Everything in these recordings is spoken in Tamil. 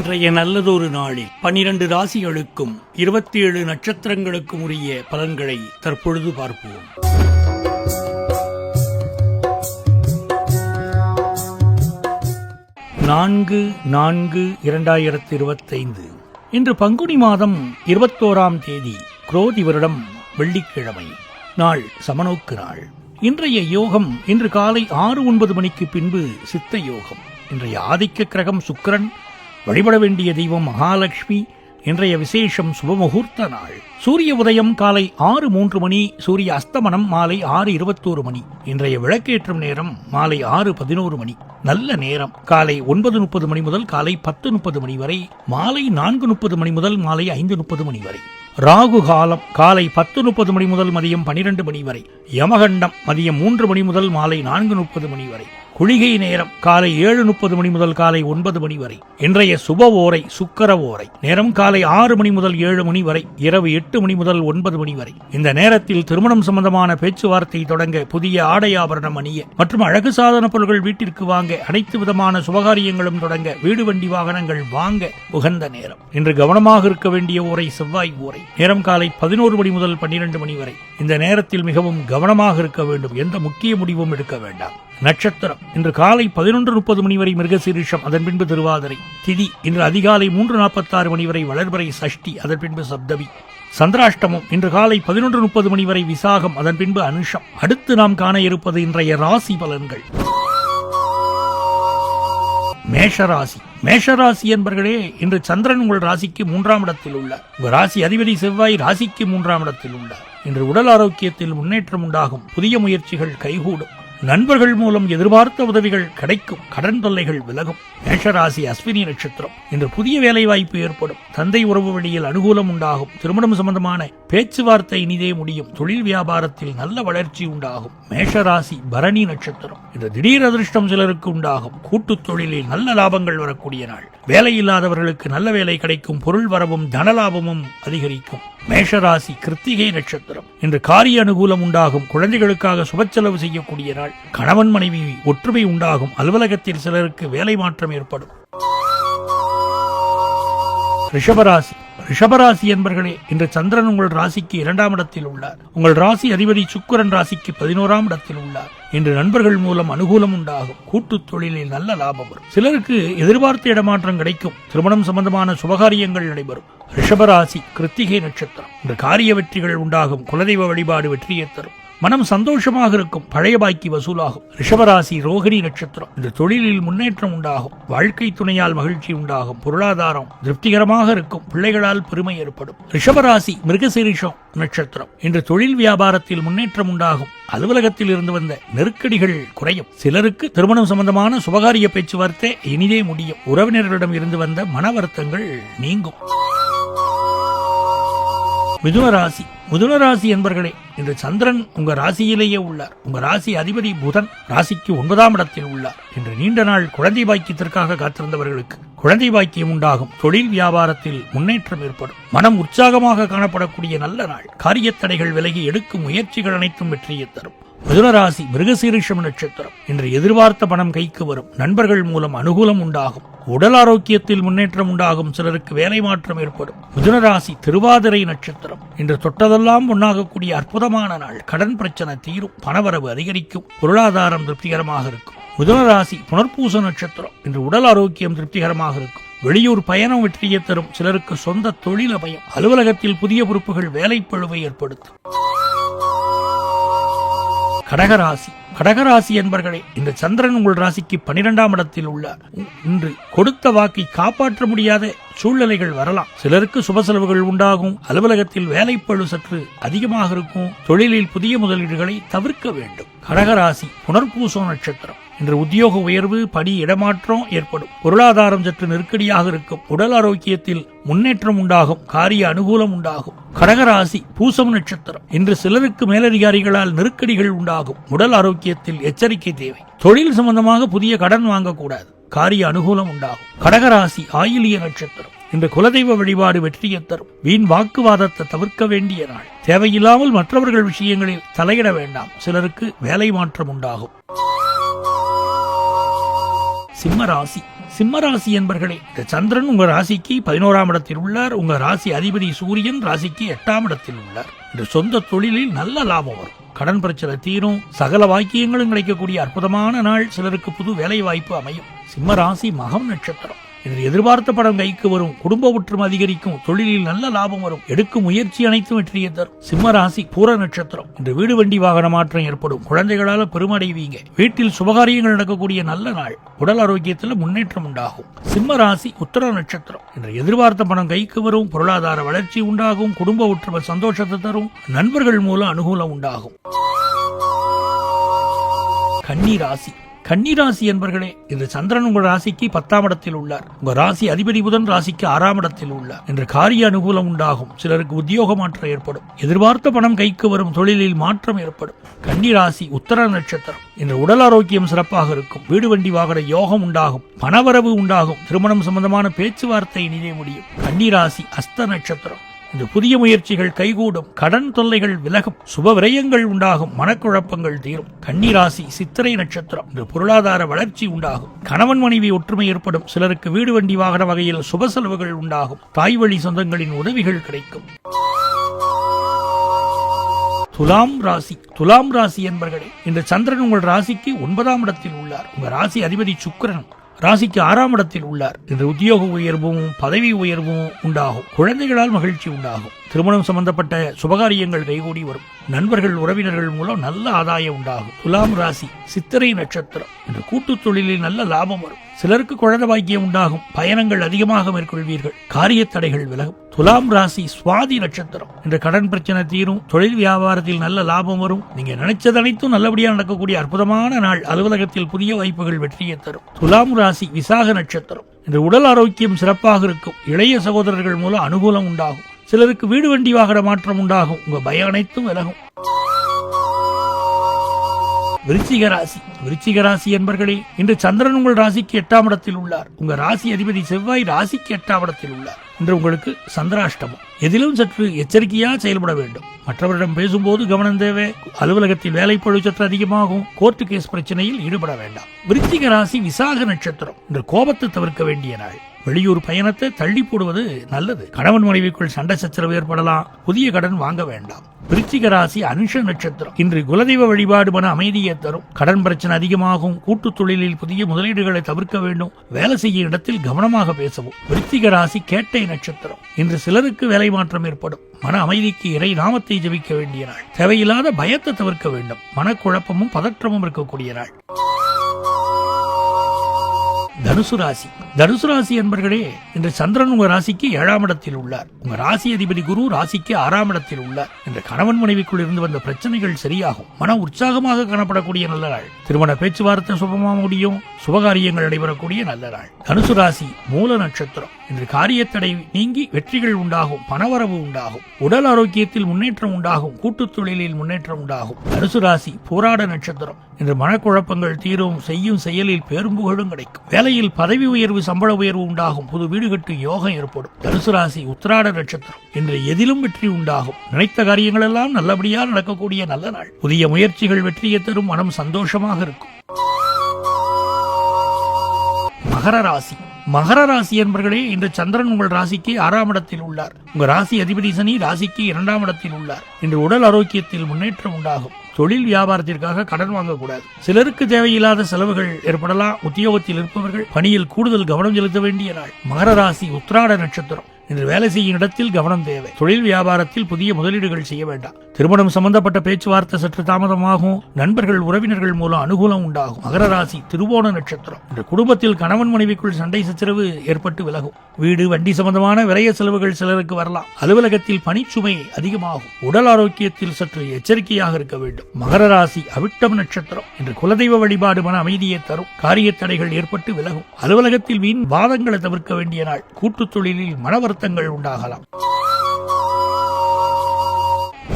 இன்றைய நல்லதொரு நாளில் 12 ராசிகளுக்கும் 27 நட்சத்திரங்களுக்கும் உரிய பலன்களை தற்பொழுது பார்ப்போம். நான்கு 4/4/2025 இன்று பங்குனி மாதம் 21ஆம் தேதி, குரோதி வருடம், வெள்ளிக்கிழமை. நாள் சமநோக்கு நாள். இன்றைய யோகம் இன்று காலை 6-9 மணிக்கு பின்பு சித்த யோகம். இன்றைய ஆதிக்க கிரகம் சுக்கிரன். வழிபட வேண்டிய தெய்வம் மகாலட்சுமி. இன்றைய விசேஷம் சுபமுகூர்த்த நாள். சூரிய உதயம் காலை 6:03 மணி, சூரிய அஸ்தமனம் மாலை 6:21 மணி. இன்றைய விளக்கேற்றும் நேரம் மாலை 6:11 மணி. நல்ல நேரம் காலை 9:30 மணி முதல் காலை 10:30 மணி வரை, மாலை 4:30 மணி முதல் மாலை 5:30 மணி வரை. ராகு காலம் காலை 10:30 மணி முதல் மதியம் 12 மணி வரை. யமகண்டம் மதியம் 3 மணி முதல் மாலை 4:30 மணி வரை. குளிகை நேரம் காலை 7:30 மணி முதல் காலை 9 மணி வரை. இன்றைய சுப ஓரை சுக்கர ஓரை. நேரம் காலை 6 மணி முதல் 7 மணி வரை, இரவு 8 மணி முதல் 9 மணி வரை. இந்த நேரத்தில் திருமணம் சம்பந்தமான பேச்சுவார்த்தை தொடங்க, புதிய ஆடை ஆபரணம் அணிய மற்றும் அழகு சாதன பொருட்கள் வீட்டிற்கு வாங்க, அனைத்து விதமான சுபகாரியங்களும் தொடங்க, வீடு வண்டி வாகனங்கள் வாங்க உகந்த நேரம். இன்று கவனமாக இருக்க வேண்டிய ஓரை செவ்வாய் ஓரை. நேரம் காலை 11 மணி முதல் 12 மணி வரை. இந்த நேரத்தில் மிகவும் கவனமாக இருக்க வேண்டும். எந்த முக்கிய முடிவும் எடுக்க வேண்டாம். நட்சத்திரம் இன்று காலை 11:30 மணி வரை மிருகசீரிஷம், அதன் பின்பு திருவாதிரை. திதி இன்று அதிகாலை 3:46 மணி வரை வளர்பிறை சஷ்டி, அதன் பின்பு சப்தமி. சந்திராஷ்டமம் இன்று காலை 11:30 மணி வரை விசாகம், அதன் பின்பு அனுஷம். அடுத்து நாம் காண இருப்பது இன்றைய ராசி பலன்கள். மேஷராசி. மேஷராசி என்பர்களே, இன்று சந்திரன் உங்கள் ராசிக்கு 3ஆம் இடத்தில் உள்ளார். உங்கள் ராசி அதிபதி செவ்வாய் ராசிக்கு 3ஆம் இடத்தில் உள்ளார். இன்று உடல் ஆரோக்கியத்தில் முன்னேற்றம் உண்டாகும். புதிய முயற்சிகள் கைகூடும். நண்பர்கள் மூலம் எதிர்பார்த்த உதவிகள் கிடைக்கும். கடன் தொல்லைகள் விலகும். மேஷராசி அஸ்வினி நட்சத்திரம். இன்று புதிய வேலை வாய்ப்பு ஏற்படும். தந்தை உறவு வழியில் அனுகூலம் உண்டாகும். திருமணம் சம்பந்தமான பேச்சுவார்த்தை இனிதே முடியும். தொழில் வியாபாரத்தில் நல்ல வளர்ச்சி உண்டாகும். மேஷராசி பரணி நட்சத்திரம். இன்று திடீர் அதிர்ஷ்டம் சிலருக்கு உண்டாகும். கூட்டுத் தொழிலில் நல்ல லாபங்கள் வரக்கூடிய நாள். வேலை இல்லாதவர்களுக்கு நல்ல வேலை கிடைக்கும். பொருள் வரவும் தனலாபமும் அதிகரிக்கும். மேஷராசி கிருத்திகை நட்சத்திரம். இன்று காரிய அனுகூலம் உண்டாகும். குழந்தைகளுக்காக சுபச்செலவு செய்யக்கூடிய நாள். கணவன் மனைவி ஒற்றுமை உண்டாகும். அலுவலகத்தில் சிலருக்கு வேலை மாற்றம் ஏற்படும். ரிஷபராசி. ரிஷபராசி என்பர்களே, இன்று சந்திரன் உங்கள் ராசிக்கு 2ஆம் இடத்தில் உள்ளார். உங்கள் ராசி அதிபதி சுக்கிரன் ராசிக்கு 11ஆம் இடத்தில் உள்ளார். இன்று நண்பர்கள் மூலம் அனுகூலம் உண்டாகும். கூட்டுத் தொழிலில் நல்ல லாபம் வரும். சிலருக்கு எதிர்பார்த்த இடமாற்றம் கிடைக்கும். திருமணம் சம்பந்தமான சுபகாரியங்கள் நடைபெறும். ரிஷபராசி கிருத்திகை நட்சத்திரம். இன்று காரிய வெற்றிகள் உண்டாகும். குலதெய்வ வழிபாடு வெற்றியை தரும். மனம் சந்தோஷமாக இருக்கும். பழைய பாக்கி வசூலாகும். ரிஷபராசி ரோகிணி நட்சத்திரம். இந்த தொழிலில் முன்னேற்றம் உண்டாகும். வாழ்க்கை துணையால் மகிழ்ச்சி உண்டாகும். பொருளாதாரம் திருப்திகரமாக இருக்கும். பிள்ளைகளால் பெருமை ஏற்படும். ரிஷபராசி மிருகசீரிஷம் நட்சத்திரம். இன்று தொழில் வியாபாரத்தில் முன்னேற்றம் உண்டாகும். அலுவலகத்தில் இருந்து வந்த நெருக்கடிகள் குறையும். சிலருக்கு திருமணம் சம்பந்தமான சுபகாரிய பேச்சுவார்த்தை இனிதே முடியும். உறவினர்களிடம் இருந்து வந்த மன வருத்தங்கள் நீங்கும். மிதுனராசி. மிதுனராசி என்பர்களே, இன்று சந்திரன் உங்க ராசியிலேயே உள்ளார். உங்க ராசி அதிபதி புதன் ராசிக்கு 9ஆம் இடத்தில் உள்ளார். இன்று நீண்ட நாள் குழந்தை பாக்கியத்திற்காக காத்திருந்தவர்களுக்கு குழந்தை பாக்கியம் உண்டாகும். தொழில் வியாபாரத்தில் முன்னேற்றம் ஏற்படும். மனம் உற்சாகமாக காணப்படக்கூடிய நல்ல நாள். காரியத்தடைகள் விலகி எடுக்கும் முயற்சிகள் அனைத்தும் வெற்றியை தரும். மிதுனராசி மிருகசீரிஷம் நட்சத்திரம். இன்று எதிர்பார்த்த பணம் கைக்கு வரும். நண்பர்கள் மூலம் அனுகூலம் உண்டாகும். உடல் ஆரோக்கியத்தில் முன்னேற்றம் உண்டாகும். சிலருக்கு வேலை மாற்றம் ஏற்படும். மிதுனராசி திருவாதிரை நட்சத்திரம். இன்று தொட்டதெல்லாம் ஒன்னாகக்கூடிய அற்புதமான நாள். கடன் பிரச்சனை தீரும். பணவரவு அதிகரிக்கும். பொருளாதாரம் திருப்திகரமாக இருக்கும். மிதுனராசி புனர்பூச நட்சத்திரம். இன்று உடல் ஆரோக்கியம் திருப்திகரமாக இருக்கும். வெளியூர் பயணம் வெற்றியை தரும். சிலருக்கு சொந்த தொழில் அமையும். அலுவலகத்தில் புதிய பொறுப்புகள் வேலைப்பழுவை ஏற்படுத்தும். கடகராசி. கடகராசி என்பர்களே, இந்த சந்திரன் உங்கள் ராசிக்கு 12ஆம் இடத்தில் உள்ளார். இன்று கொடுத்த வாக்கை காப்பாற்ற முடியாத சூழ்நிலைகள் வரலாம். சிலருக்கு சுப செலவுகள் உண்டாகும். அலுவலகத்தில் வேலைப்பழு சற்று அதிகமாக இருக்கும். தொழிலில் புதிய முதலீடுகளை தவிர்க்க வேண்டும். கடகராசி புனர்பூசம் நட்சத்திரம். இன்று உத்தியோக உயர்வு, பணி இடமாற்றம் ஏற்படும். பொருளாதாரம் சற்று நெருக்கடியாக இருக்கும். உடல் ஆரோக்கியத்தில் முன்னேற்றம் உண்டாகும். காரிய அனுகூலம் உண்டாகும். கடகராசி பூசம் நட்சத்திரம். இன்று சிலருக்கு மேலதிகாரிகளால் நெருக்கடிகள் உண்டாகும். உடல் ஆரோக்கியத்தில் எச்சரிக்கை தேவை. தொழில் சம்பந்தமாக புதிய கடன் வாங்கக்கூடாது. காரிய அனுகூலம் உண்டாகும். கடகராசி ஆயிலிய நட்சத்திரம். இன்று குலதெய்வ வழிபாடு வெற்றியை தரும். வீண் வாக்குவாதத்தை தவிர்க்க வேண்டிய நாள். தேவையில்லாமல் மற்றவர்கள் விஷயங்களில் தலையிட வேண்டாம். சிலருக்கு வேலை மாற்றம் உண்டாகும். சிம்மராசி. சிம்மராசி என்பர்களே, இந்த சந்திரன் உங்க ராசிக்கு 11ஆம் இடத்தில் உள்ளார். உங்க ராசி அதிபதி சூரியன் ராசிக்கு 8ஆம் இடத்தில் உள்ளார். இந்த சொந்த தொழிலில் நல்ல லாபம் வரும். கடன் பிரச்சனை தீரும். சகல வாக்கியங்களும் கிடைக்கக்கூடிய அற்புதமான நாள். சிலருக்கு புது வேலை வாய்ப்பு அமையும். சிம்மராசி மகம் நட்சத்திரம். இன்று எதிர்பார்த்த படம் கைக்கு வரும். குடும்ப ஒற்றுமை அதிகரிக்கும். தொழிலில் நல்ல லாபம் வரும். எடுக்கும் முயற்சி அனைத்தும் வெற்றியை தரும். சிம்ம ராசி பூர நட்சத்திரம். இன்று வீடு வண்டி வாகன மாற்றம் ஏற்படும். குழந்தைகளால பெருமடைவீங்க. வீட்டில் சுபகாரியங்கள் நடக்கக்கூடிய நல்ல நாள். உடல் ஆரோக்கியத்தில் முன்னேற்றம் உண்டாகும். சிம்ம ராசி உத்தர நட்சத்திரம். இன்று எதிர்பார்த்த பணம் கைக்கு வரும். பொருளாதார வளர்ச்சி உண்டாகும். குடும்ப ஒற்றுமை சந்தோஷத்தை தரும். நண்பர்கள் மூலம் அனுகூலம் உண்டாகும். கன்னி ராசி. கன்னிராசி என்பர்களே, இன்று சந்திரன் உங்கள் ராசிக்கு 10ஆம் இடத்தில் உள்ளார். உங்க ராசி அதிபதி புதன் ராசிக்கு 6ஆம் இடத்தில் உள்ளார். இன்று காரிய அனுகூலம் உண்டாகும். சிலருக்கு உத்தியோக மாற்றம் ஏற்படும். எதிர்பார்த்த பணம் கைக்கு வரும். தொழிலில் மாற்றம் ஏற்படும். கன்னிராசி உத்தர நட்சத்திரம். இன்று உடல் ஆரோக்கியம் சிறப்பாக இருக்கும். வீடு வண்டி வாகன யோகம் உண்டாகும். பணவரவு உண்டாகும். திருமணம் சம்பந்தமான பேச்சுவார்த்தை இனிதே முடியும். கன்னிராசி அஸ்த நட்சத்திரம். இந்த புதிய முயற்சிகள் கைகூடும். கடன் தொல்லைகள் விலகும். சுப விரயங்கள் உண்டாகும். மனக்குழப்பங்கள் தீரும். கன்னிராசி சித்திரை நட்சத்திரம். இந்த பொருளாதார வளர்ச்சி உண்டாகும். கணவன் மனைவி ஒற்றுமை ஏற்படும். சிலருக்கு வீடு வண்டி வாகன வகையில் சுப செலவுகள் உண்டாகும். தாய் வழி சொந்தங்களின் உதவிகள் கிடைக்கும். துலாம் ராசி. துலாம் ராசி என்பர்களே, இந்த சந்திரன் உங்கள் ராசிக்கு 9ஆம் இடத்தில் உள்ளார். உங்க ராசி அதிபதி சுக்கிரன் ராசிக்கு 6ஆம் இடத்தில் உள்ளார். இன்று உத்தியோக உயர்வும் பதவி உயர்வும் உண்டாகும். குழந்தைகளால் மகிழ்ச்சி உண்டாகும். திருமணம் சம்பந்தப்பட்ட சுபகாரியங்கள் கைகூடி வரும். நண்பர்கள் உறவினர்கள் மூலம் நல்ல ஆதாயம் உண்டாகும். துலாம் ராசி சித்திரை நட்சத்திரம். இன்று கூட்டு தொழிலில் நல்ல லாபம் வரும். சிலருக்கு குழந்தை பாக்கியம் உண்டாகும். பயணங்கள் அதிகமாக மேற்கொள்வீர்கள். காரிய தடைகள் விலகும். துலாம் ராசி சுவாதி நட்சத்திரம். இன்று கடன் பிரச்சனை தீரும். தொழில் வியாபாரத்தில் நல்ல லாபம் வரும். நீங்க நினைச்சது அனைத்தும் நல்லபடியாக நடக்கக்கூடிய அற்புதமான நாள். அலுவலகத்தில் புதிய வாய்ப்புகள் வெற்றியை தரும். துலாம் ராசி விசாக நட்சத்திரம். இன்று உடல் ஆரோக்கியம் சிறப்பாக இருக்கும். இளைய சகோதரர்கள் மூலம் அனுகூலம் உண்டாகும். சிலருக்கு வீடு வண்டி வாகன மாற்றம் உண்டாகும். உங்க பயம் அனைத்தும் விலகும். விருச்சிக ராசி. விருச்சிக ராசி என்பர்களே, இன்று சந்திரன் உங்கள் ராசிக்கு 8ஆம் இடத்தில் உள்ளார். உங்க ராசி அதிபதி செவ்வாய் ராசிக்கு 8ஆம் இடத்தில் உள்ளார். இன்று உங்களுக்கு சந்திராஷ்டமம். எதிலும் சற்று எச்சரிக்கையா செயல்பட வேண்டும். மற்றவரிடம் பேசும்போது கவனம் தேவை. அலுவலகத்தில் வேலைப்பழு சற்று அதிகமாகும். கோர்ட்டு கேஸ் பிரச்சனையில் ஈடுபட வேண்டாம். விருச்சிக ராசி விசாக நட்சத்திரம். இன்று கோபத்தை தவிர்க்க வேண்டிய நாள். வெளியூர் பயணத்தை தள்ளி போடுவது நல்லது. கணவன் மனைவிக்குள் சண்டை சச்சரவு ஏற்படலாம். புதிய கடன் வாங்க வேண்டாம். விருச்சிக ராசி அனுஷ நட்சத்திரம். இன்று குலதெய்வ வழிபாடு மன அமைதியை தரும். கடன் பிரச்சனை அதிகமாகும். கூட்டு தொழிலில் புதிய முதலீடுகளை தவிர்க்க வேண்டும். வேலை செய்யும் இடத்தில் கவனமாக பேசவும். விருச்சிக ராசி கேட்டை நட்சத்திரம். இன்று சிலருக்கு வேலை மாற்றம் ஏற்படும். மன அமைதிக்கு இறை நாமத்தை ஜபிக்க வேண்டிய நாள். தேவையில்லாத பயத்தை தவிர்க்க வேண்டும். மனக்குழப்பமும் பதற்றமும் இருக்கக்கூடிய நாள். தனுசு ராசி. தனுசு ராசி என்பர்களே, இன்று சந்திரன் உங்க ராசிக்கு 7ஆம் இடத்தில் உள்ளார். உங்க ராசி அதிபதி குரு ராசிக்கு 6ஆம் இடத்தில் உள்ளார். இன்று கணவன் மனைவிக்குள் இருந்து வந்த பிரச்சனைகள் சரியாகும். மன உற்சாகமாக காணப்படக்கூடிய நல்ல நாள். திருமண பேச்சுவார்த்தை சுபமாக முடியும். சுபகாரியங்கள் நடைபெறக்கூடிய நல்ல நாள். தனுசு ராசி மூல நட்சத்திரம். இன்று காரியத்தடை நீங்கி வெற்றிகள் உண்டாகும். பணவரவு உண்டாகும். உடல் ஆரோக்கியத்தில் முன்னேற்றம் உண்டாகும். கூட்டுத் தொழிலில் முன்னேற்றம் உண்டாகும். தனுசு ராசி போராட நட்சத்திரம். இன்று மனக்குழப்பங்கள் தீரும். செய்யும் செயலில் பேரும்புகழும் கிடைக்கும். வேலையில் பதவி உயர்வு சம்பள உயர்வு உண்டாகும். புது வீடு கட்டு யோகம் ஏற்படும். தனுசு ராசி உத்திராட நட்சத்திரம். இன்று எதிலும் வெற்றி உண்டாகும். நினைத்த காரியங்கள் எல்லாம் நல்லபடியாக நடக்கக்கூடிய நல்ல நாள். புதிய முயற்சிகள் வெற்றியை தரும். மனம் சந்தோஷமாக இருக்கும். மகர ராசி. மகர ராசி என்பர்களே, இன்று சந்திரன் உங்கள் ராசிக்கு 6ஆம் இடத்தில் உள்ளார். உங்க ராசி அதிபதி சனி ராசிக்கு 2ஆம் இடத்தில் உள்ளார். இன்று உடல் ஆரோக்கியத்தில் முன்னேற்றம் உண்டாகும். தொழில் வியாபாரத்திற்காக கடன் வாங்கக்கூடாது. சிலருக்கு தேவையில்லாத செலவுகள் ஏற்படலாம். உத்தியோகத்தில் இருப்பவர்கள் பணியில் கூடுதல் கவனம் செலுத்த வேண்டிய நாள். மகர ராசி உத்திராட நட்சத்திரம். இன்று வேலை செய்யும் இடத்தில் கவனம் தேவை. தொழில் வியாபாரத்தில் புதிய முதலீடுகள் செய்ய வேண்டாம். திருமணம் சம்பந்தப்பட்ட பேச்சுவார்த்தை சற்று தாமதமாகும். நண்பர்கள் உறவினர்கள் மூலம் அனுகூலம் உண்டாகும். மகர ராசி திருவோண நட்சத்திரம். இன்று குடும்பத்தில் கணவன் மனைவிக்குள் சண்டை சச்சரவு ஏற்பட்டு விலகும். வீடு வண்டி சம்பந்தமான விரைய செலவுகள் சிலருக்கு வரலாம். அலுவலகத்தில் பணிச்சுமை அதிகமாகும். உடல் ஆரோக்கியத்தில் சற்று எச்சரிக்கையாக இருக்க வேண்டும். மகர ராசி அவிட்டம் நட்சத்திரம். இன்று குலதெய்வ வழிபாடு மன அமைதியை தரும். காரிய தடைகள் ஏற்பட்டு விலகும். அலுவலகத்தில் வீண் வாதங்களை தவிர்க்க வேண்டிய நாள். கூட்டுத் தொழிலில் மனவருத்தங்கள் உண்டாகலாம்.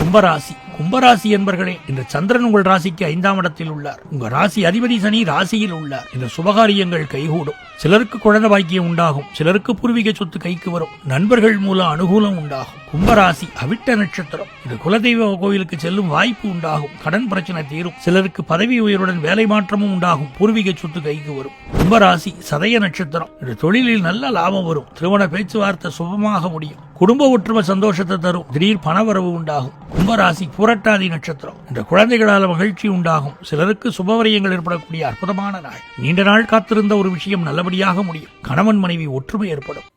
கும்பராசி. கும்பராசி என்பர்களே, இன்று சந்திரன் உங்கள் ராசிக்கு 5ஆம் இடத்தில் உள்ளார். உங்க ராசி அதிபதி சனி ராசியில் உள்ளார். இந்த சுபகாரியங்கள் கைகூடும். சிலருக்கு குழந்தை பாக்கியம் உண்டாகும். சிலருக்கு பூர்வீக சொத்து கைக்கு வரும். நண்பர்கள் மூலம் அனுகூலம் உண்டாகும். கும்பராசி அவிட்ட நட்சத்திரம். இந்த குலதெய்வ கோவிலுக்கு செல்லும் வாய்ப்பு உண்டாகும். கடன் பிரச்சனை தீரும். சிலருக்கு பதவி உயர்வுடன் வேலை மாற்றமும் உண்டாகும். பூர்வீக சொத்து கைக்கு வரும். கும்பராசி சதய நட்சத்திரம். இன்று தொழிலில் நல்ல லாபம் வரும். திருமண பேச்சுவார்த்தை சுபமாக முடியும். குடும்ப ஒற்றுமை சந்தோஷத்தை தரும். திடீர் பணவரவு உண்டாகும். கும்பராசி புரட்டாதி நட்சத்திரம். இன்று குழந்தைகளால் மகிழ்ச்சி உண்டாகும். சிலருக்கு சுபவரியங்கள் ஏற்படக்கூடிய அற்புதமான நாள். நீண்ட நாள் காத்திருந்த ஒரு விஷயம் நல்லபடியாக முடியும். கணவன் மனைவி ஒற்றுமை ஏற்படும்.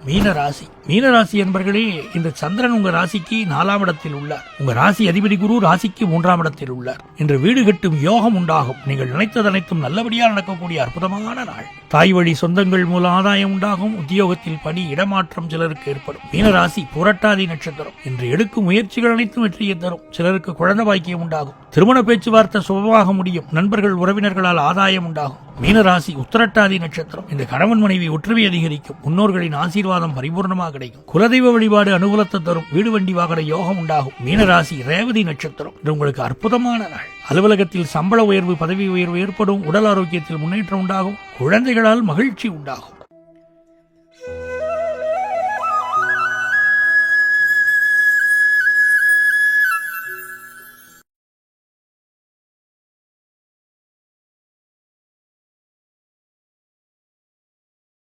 மீனராசி. மீனராசி என்பர்களே, இந்த சந்திரன் உங்க ராசிக்கு 4ஆம் இடத்தில் உள்ளார். உங்க ராசி அதிபதி குரு ராசிக்கு 3ஆம் இடத்தில் உள்ளார். இன்று வீடு கட்டும் யோகம் உண்டாகும். நீங்கள் நினைத்தது அனைத்தும் நல்லபடியாக நடக்கக்கூடிய அற்புதமான நாள். தாய் வழி சொந்தங்கள் மூலம் ஆதாயம் உண்டாகும். உத்தியோகத்தில் பணி இடமாற்றம் சிலருக்கு ஏற்படும். மீனராசி புரட்டாதி நட்சத்திரம். இன்று எடுக்கும் முயற்சிகள் அனைத்தும் வெற்றியை தரும். சிலருக்கு குழந்தை பாக்கியம் உண்டாகும். திருமண பேச்சுவார்த்தை சுபமாக முடியும். நண்பர்கள் உறவினர்களால் ஆதாயம் உண்டாகும். மீனராசி உத்திரட்டாதி நட்சத்திரம். இந்த கணவன் மனைவி ஒற்றுமை அதிகரிக்கும். முன்னோர்களின் ஆசீர்வாதம் பரிபூர்ணமாக கிடைக்கும். குலதெய்வ வழிபாடு அனுகூலத்தை தரும். வீடு வண்டி வாகன யோகம் உண்டாகும். மீனராசி ரேவதி நட்சத்திரம். இது உங்களுக்கு அற்புதமான நாள். அலுவலகத்தில் சம்பள உயர்வு, பதவி உயர்வு ஏற்படும். உடல் ஆரோக்கியத்தில் முன்னேற்றம் உண்டாகும். குழந்தைகளால் மகிழ்ச்சி உண்டாகும்.